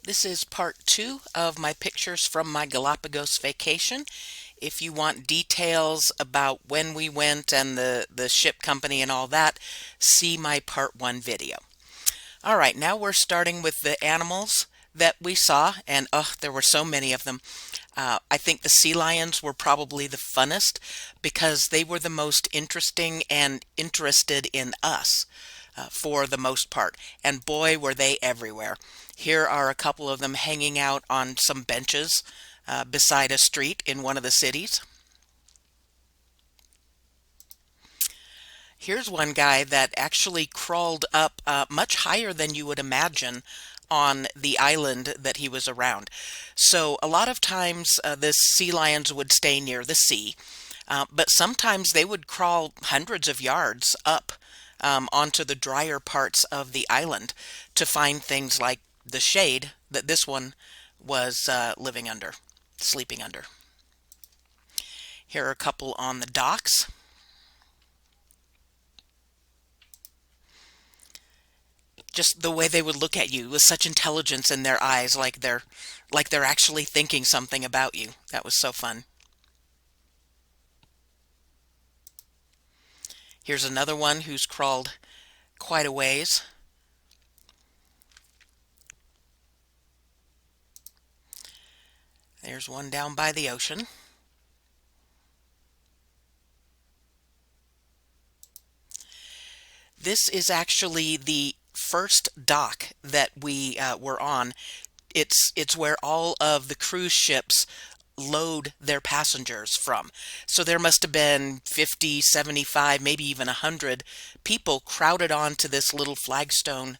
This is part 2 of my pictures from my Galapagos vacation. If you want details about when we went and the ship company and all that, see my part 1 video. All right, now we're starting with the animals that we saw, and there were so many of them. I think the sea lions were probably the funnest because they were the most interesting and interested in us for the most part. And boy, were they everywhere. Here are a couple of them hanging out on some benches beside a street in one of the cities. Here's one guy that actually crawled up much higher than you would imagine on the island that he was around. So a lot of times the sea lions would stay near the sea, but sometimes they would crawl hundreds of yards up onto the drier parts of the island to find things like the shade that this one was living under, sleeping under. Here are a couple on the docks. Just the way they would look at you with such intelligence in their eyes, like they're actually thinking something about you. That was so fun. Here's another one who's crawled quite a ways. There's one down by the ocean. This is actually the first dock that we were on. It's where all of the cruise ships load their passengers from. So there must have been 50, 75, maybe even 100 people crowded onto this little flagstone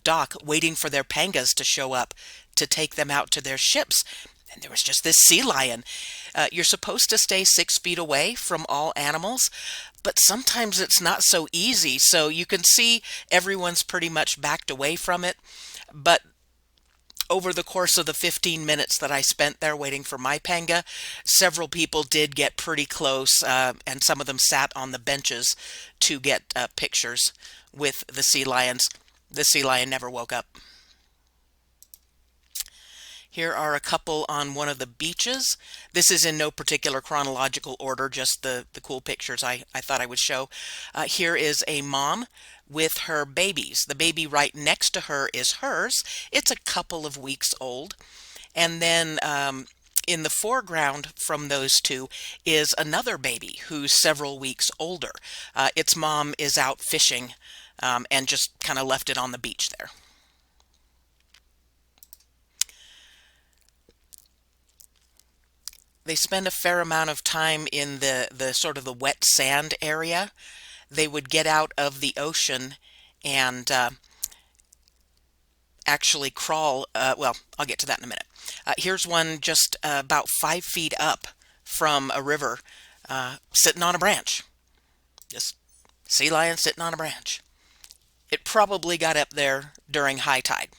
dock waiting for their pangas to show up to take them out to their ships. And there was just this sea lion. You're supposed to stay 6 feet away from all animals, but sometimes it's not so easy. So you can see everyone's pretty much backed away from it. But over the course of the 15 minutes that I spent there waiting for my panga, several people did get pretty close, and some of them sat on the benches to get pictures with the sea lions. The sea lion never woke up. Here are a couple on one of the beaches. This is in no particular chronological order, just the cool pictures I thought I would show. Here is a mom with her babies. The baby right next to her is hers. It's a couple of weeks old. And then in the foreground from those two is another baby who's several weeks older. Its mom is out fishing and just kind of left it on the beach there. They spend a fair amount of time in the sort of the wet sand area. They would get out of the ocean and actually crawl. Well, I'll get to that in a minute. Here's one just about 5 feet up from a river, sitting on a branch. Just sea lion sitting on a branch. It probably got up there during high tide.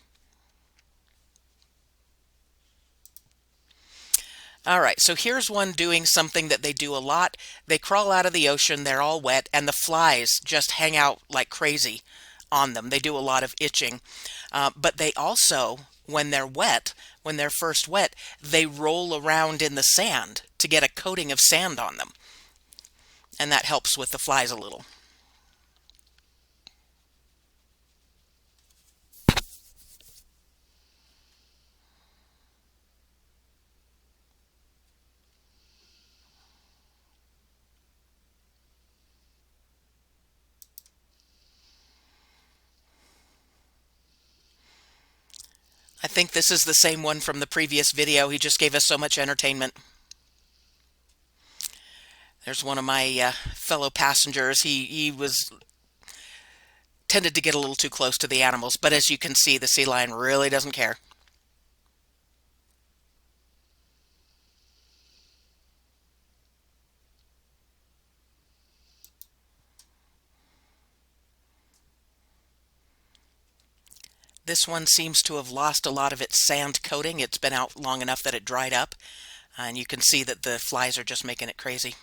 All right, so here's one doing something that they do a lot. They crawl out of the ocean, they're all wet, and the flies just hang out like crazy on them. They do a lot of itching. But they also, when they're wet, when they're first wet, they roll around in the sand to get a coating of sand on them. And that helps with the flies a little. I think this is the same one from the previous video. He just gave us so much entertainment. There's one of my fellow passengers. He was tended to get a little too close to the animals, but as you can see, the sea lion really doesn't care. This one seems to have lost a lot of its sand coating. It's been out long enough that it dried up, and you can see that the flies are just making it crazy.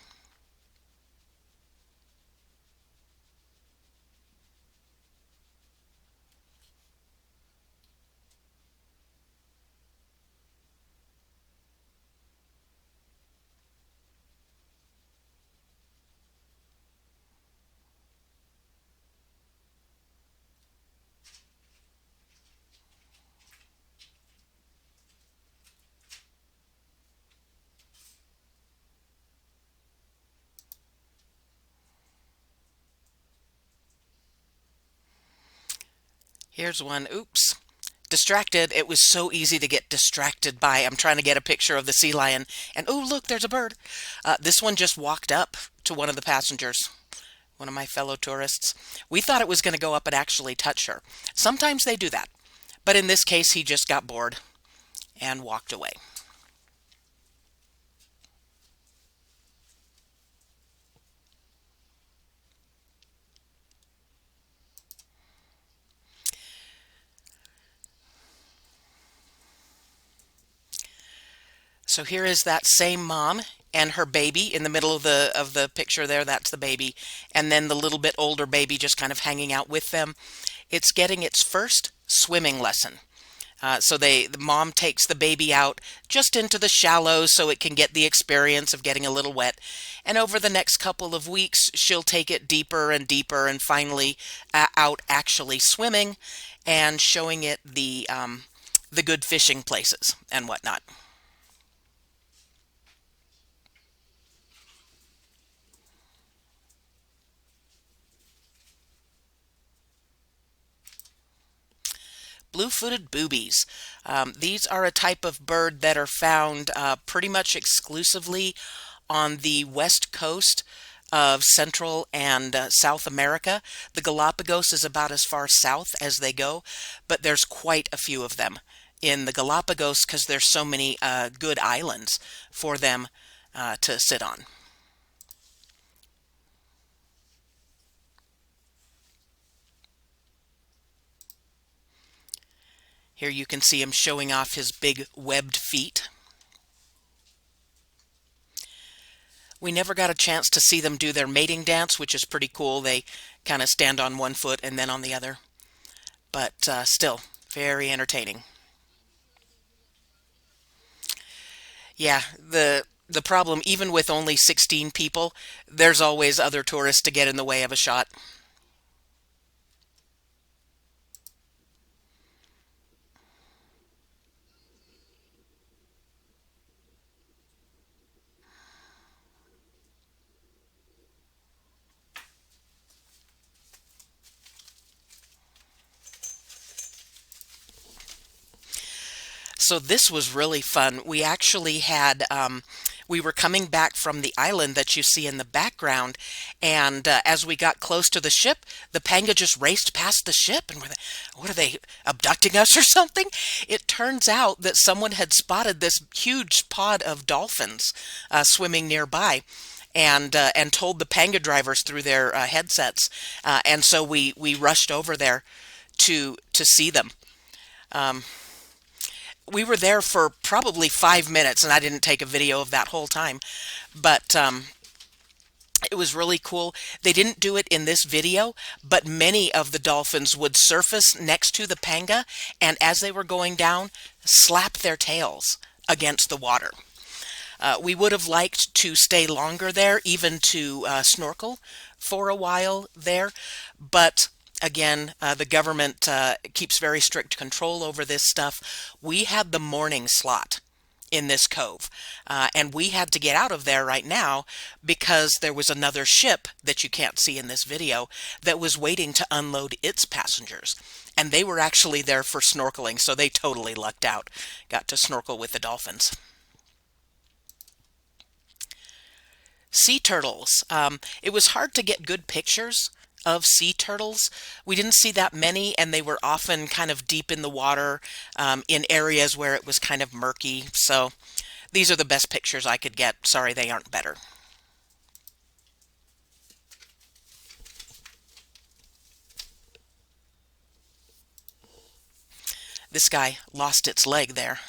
Here's one. Oops. Distracted. It was so easy to get distracted by. I'm trying to get a picture of the sea lion, and oh, look, there's a bird. This one just walked up to one of the passengers, one of my fellow tourists. We thought it was going to go up and actually touch her. Sometimes they do that, but in this case, he just got bored and walked away. So here is that same mom and her baby in the middle of the picture there. That's the baby, and then the little bit older baby just kind of hanging out with them. It's getting its first swimming lesson. The mom takes the baby out just into the shallows so it can get the experience of getting a little wet. And over the next couple of weeks, she'll take it deeper and deeper and finally out actually swimming and showing it the good fishing places and whatnot. Blue-footed boobies. These are a type of bird that are found pretty much exclusively on the west coast of Central and South America. The Galapagos is about as far south as they go, but there's quite a few of them in the Galapagos because there's so many good islands for them to sit on. Here you can see him showing off his big webbed feet. We never got a chance to see them do their mating dance, which is pretty cool. They kind of stand on one foot and then on the other. But still, very entertaining. Yeah, the problem, even with only 16 people, there's always other tourists to get in the way of a shot. So this was really fun. We actually had, we were coming back from the island that you see in the background, and as we got close to the ship, the panga just raced past the ship, and what are they, abducting us or something? It turns out that someone had spotted this huge pod of dolphins swimming nearby. And told the panga drivers through their headsets, and so we rushed over there to see them. Um, we were there for probably 5 minutes, and I didn't take a video of that whole time, but it was really cool. They didn't do it in this video, but many of the dolphins would surface next to the panga, and as they were going down, slap their tails against the water. We would have liked to stay longer there, even to snorkel for a while there, but again, the government keeps very strict control over this stuff. We had the morning slot in this cove, and we had to get out of there right now because there was another ship that you can't see in this video that was waiting to unload its passengers. And they were actually there for snorkeling, so they totally lucked out. Got to snorkel with the dolphins. Sea turtles. It was hard to get good pictures of sea turtles. We didn't see that many, and they were often kind of deep in the water in areas where it was kind of murky. So these are the best pictures I could get. Sorry, they aren't better. This guy lost its leg there.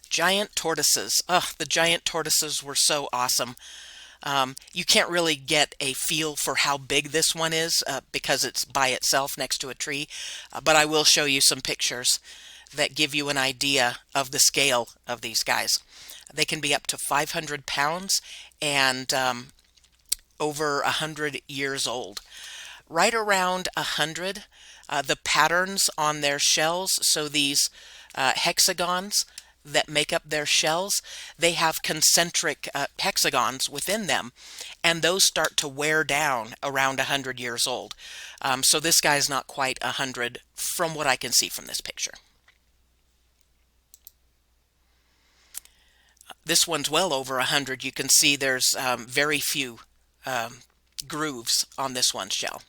Giant tortoises. Ugh, the giant tortoises were so awesome. You can't really get a feel for how big this one is because it's by itself next to a tree, but I will show you some pictures that give you an idea of the scale of these guys. They can be up to 500 pounds and over 100 years old. Right around 100, the patterns on their shells, so these hexagons, that make up their shells, they have concentric hexagons within them, and those start to wear down around 100 years old. So this guy's not quite 100 from what I can see from this picture. This one's well over 100. You can see there's very few grooves on this one's shell.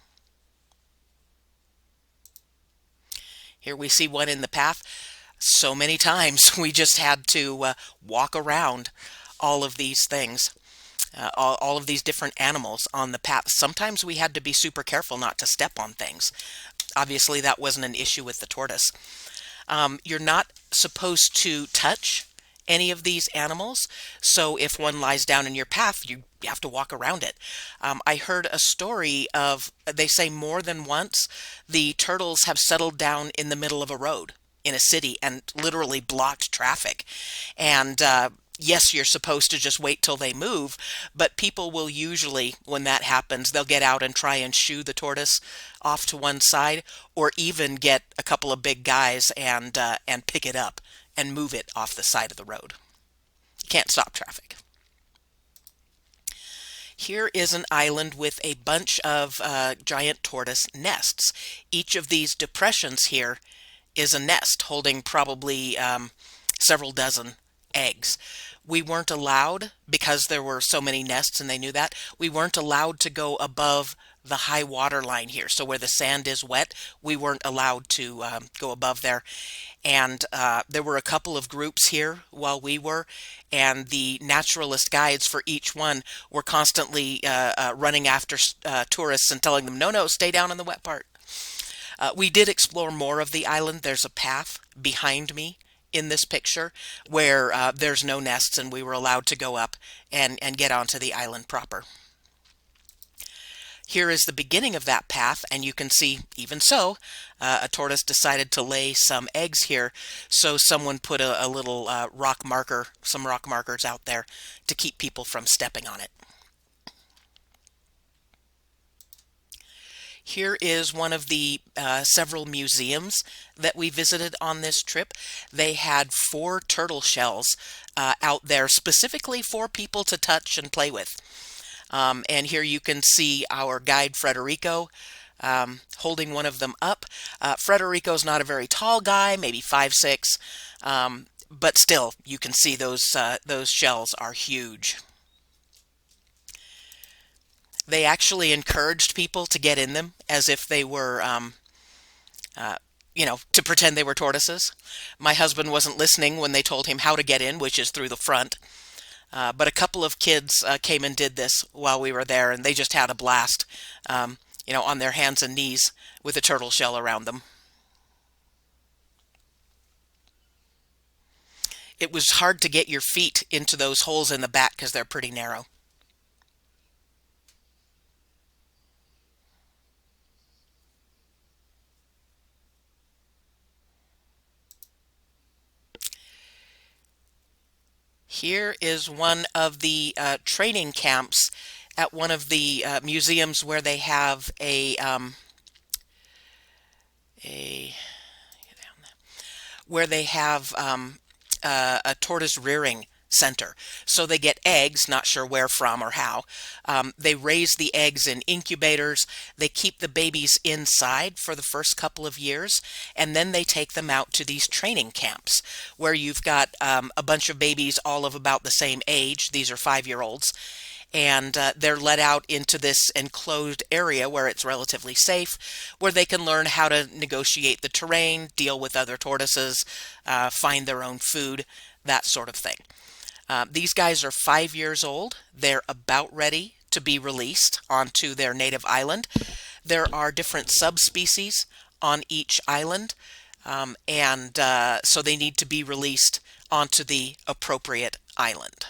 Here we see one in the path. So many times we just had to walk around all of these things, all of these different animals on the path. Sometimes we had to be super careful not to step on things. Obviously, that wasn't an issue with the tortoise. You're not supposed to touch any of these animals, so if one lies down in your path, you have to walk around it. I heard a story of, they say more than once, the turtles have settled down in the middle of a road in a city and literally blocked traffic. And yes, you're supposed to just wait till they move, but people will usually, when that happens, they'll get out and try and shoo the tortoise off to one side, or even get a couple of big guys and pick it up and move it off the side of the road. You can't stop traffic. Here is an island with a bunch of giant tortoise nests. Each of these depressions here is a nest holding probably several dozen eggs. We weren't allowed, because there were so many nests and they knew that, we weren't allowed to go above the high water line here. So where the sand is wet, we weren't allowed to go above there. And there were a couple of groups here while we were, and the naturalist guides for each one were constantly running after tourists and telling them, no, stay down in the wet part. We did explore more of the island. There's a path behind me in this picture where there's no nests, and we were allowed to go up and get onto the island proper. Here is the beginning of that path, and you can see, even so, a tortoise decided to lay some eggs here, so someone put a little rock marker, some rock markers out there to keep people from stepping on it. Here is one of the several museums that we visited on this trip. They had 4 turtle shells out there specifically for people to touch and play with. And here you can see our guide Frederico holding one of them up. Frederico's not a very tall guy, maybe 5'6", but still you can see those shells are huge. They actually encouraged people to get in them as if they were, to pretend they were tortoises. My husband wasn't listening when they told him how to get in, which is through the front. But a couple of kids came and did this while we were there, and they just had a blast, on their hands and knees with a turtle shell around them. It was hard to get your feet into those holes in the back because they're pretty narrow. Here is one of the training camps at one of the museums where they have a tortoise rearing center. So they get eggs, not sure where from or how. They raise the eggs in incubators. They keep the babies inside for the first couple of years, and then they take them out to these training camps where you've got a bunch of babies all of about the same age. These are 5-year-olds. And they're let out into this enclosed area where it's relatively safe, where they can learn how to negotiate the terrain, deal with other tortoises, find their own food, that sort of thing. These guys are 5 years old. They're about ready to be released onto their native island. There are different subspecies on each island, so they need to be released onto the appropriate island.